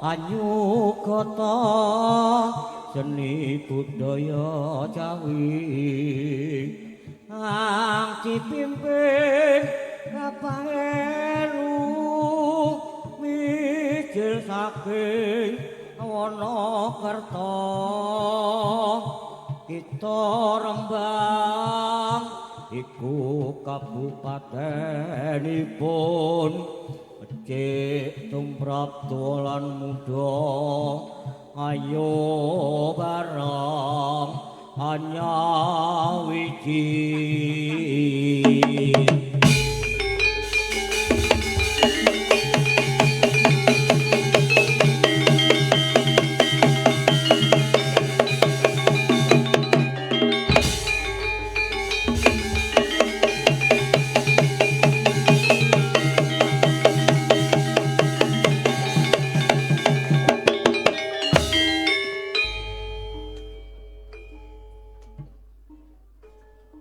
Anyukata seni budaya Jawi ang dipimpin kapangeru mijil saking Wonokerto kita Rembang iku kabupatenipun cek tumrap dolan muda ayo bareng hanya wiji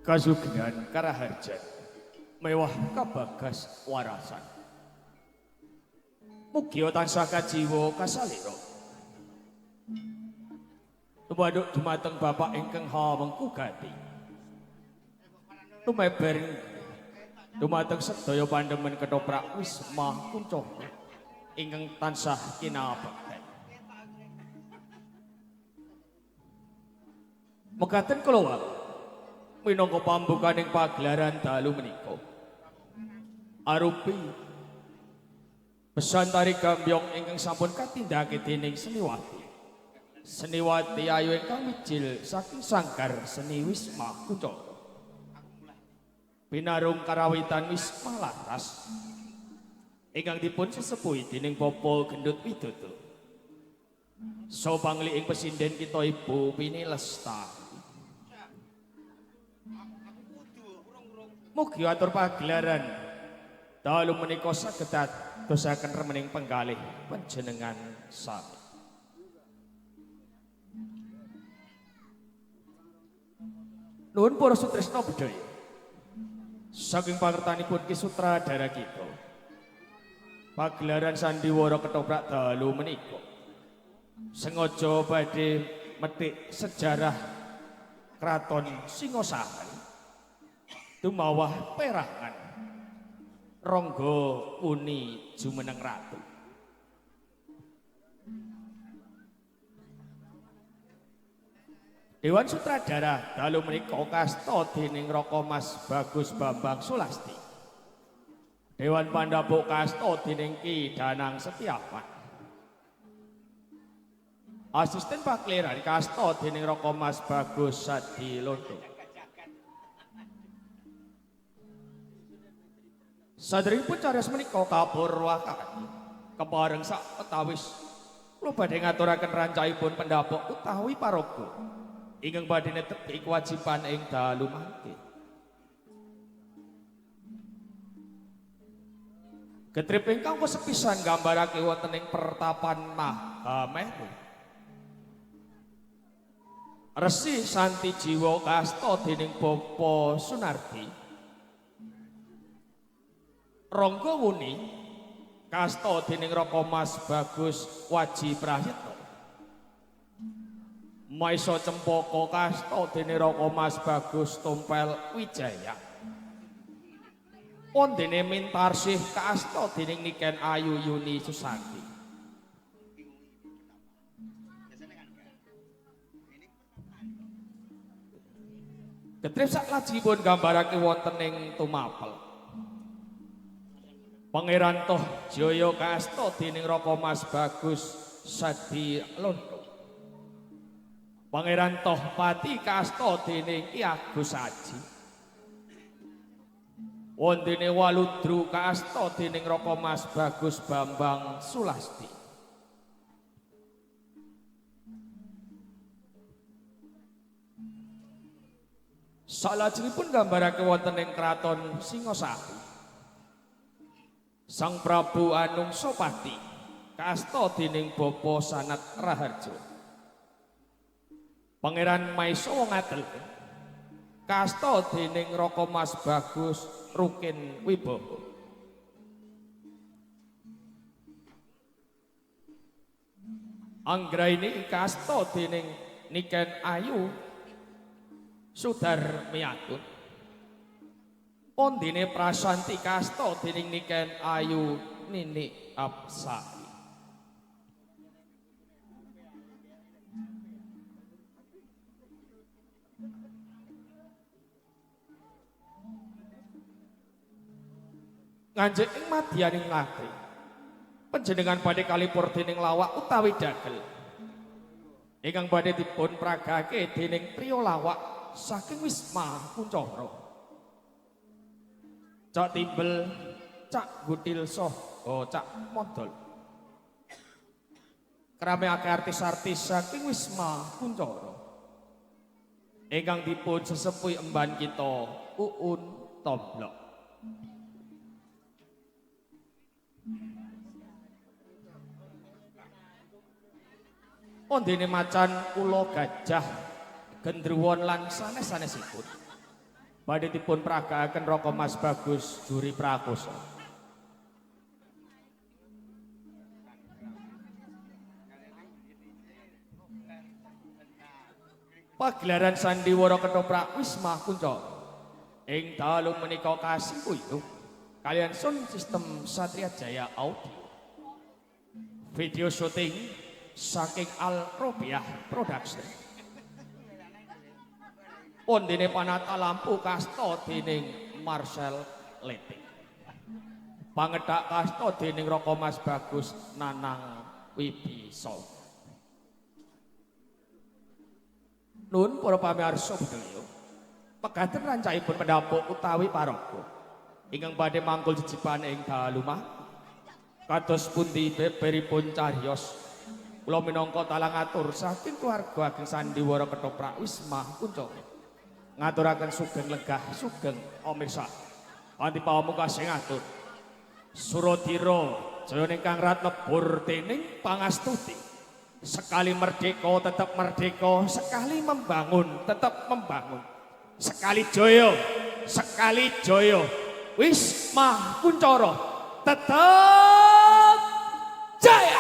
Kasugengan Karaharjan mewah kabagas warasan mugi tansah kajiwa kasalira tumaduk dumateng Bapak ingkang hawengku gati tumeber dumateng sedaya pandemen ketoprak Wisma Kuncana ingkang tansah kinabekten mekaten kula minangka pambukaning pagelaran dalu menika arupi pesan tari gambyong ingkang sampun katindake dening Seniwati ayu ingkang mijil saking sanggar seni Wisma Kuncana pinarung karawitan Wisma Laras ingkang dipun sesepuhi dening Bapak Gendut Widodo so pangli ing pesinden kita Ibu Pini Lestari. Mugi atur pagelaran dalu menika saged dosaken remening penggalih panjenengan sami. Nuwun para sutresna budaya. Saking pangertanipun Ki Sutradara kita. Pagelaran sandiwara ketoprak dalu menika sengaja badhe metik sejarah Kraton Singosahan tumawah perangan Ronggo Uni jumeneng ratu. Dewan Sutradara dalu menika kasta dening Raka Mas Bagus Bambang Sulasti. Dewan Pandhapuk kasta dening Ki Danang Setiawan. Asisten Pakliran kasta dening Raka Mas Bagus Sadilondo. Saderengipun cariyos menika kapurwakan kepareng sak petawis kula badhe ngaturaken rancaipun pendhapuk utawi paraga ingkang badhe netepi kewajiban ing dalu mangke. Getrip ingkang sepisan nggambarake wonten ing pertapan Mahameru. Resi Santi Jiwa kasta dening Bapa Sunardi. Ronggo Wuni kasta dening Raka Mas Bagus Waji Prahyetna. Maisa Cempaka kasta dening Raka Mas Bagus Tumpel Wijaya. Ondene Mintarsih kasta dening Niken Ayu Yuni Susanti. Getrip saklajengipun gambarake wonten ing Tumapel. Pangeran Toh Jaya kasta dening Raka Mas Bagus Sadilondo. Pangeran Tohpati kasta dening Ki Agus Aji. Wondene Waludru kasta dening Raka Mas Bagus Bambang Sulasti. Salajengipun gambarake wonten ing kraton Singasari. Sang Prabu Anungsapati kasta dening Bapa Sanat Raharja. Pangeran Maisawa Ngatel kasta dening Raka Mas Bagus Rukin Wibowo. Anggraini kasta dening Niken Ayu Sudar Miyatun. Ondine Prasanti kasta dening Niken Ayu Nini Apsari. Nganjeng ing madyaning latri panjenengan badhe kalipur dening lawak utawi dagel ingkang badhe dipun pragake dening priya lawak saking Wisma Kuncara. Cak Timbel, Cak Gutil saha Cak Modol krameake artis-artis saking Wisma Kuncara ingkang dipun sesepuhi emban kita Uun Tomblok. Ondene macan ula gajah gendruwon lan sanes-sanesipun badhe dipun pragakaken Raka Mas Bagus Juri Prakosa. Pagelaran Sandiwara Ketoprak Wisma Kuncara ing dalu menika kasingkuyuh kalian sound system Satria Jaya Audio. Video syuting saking Al Robiah Production. Ondene panata lampu kasta dening Marcel Leting. Pangedhak kasta dening Raka Mas Bagus Nanang Wibisono. Nun para pamirsa sedaya, pegaten rancaipun pendhapuk utawi paraga ingkang badhe mangkul jejiban ing dalu kados pundi beberipun cariyos kula minangka talang atur saking keluarga ageng Sandiwara Ketoprak Wisma Kuncara ngaturaken sugeng legah sugeng pamirsa kanthi pamungkas sing atur Suradira jaya ingkang rat lebur dening pangastuti sekali merdeka tetap merdeka, sekali membangun tetap membangun, sekali jaya Wisma Kuncara tetap jaya.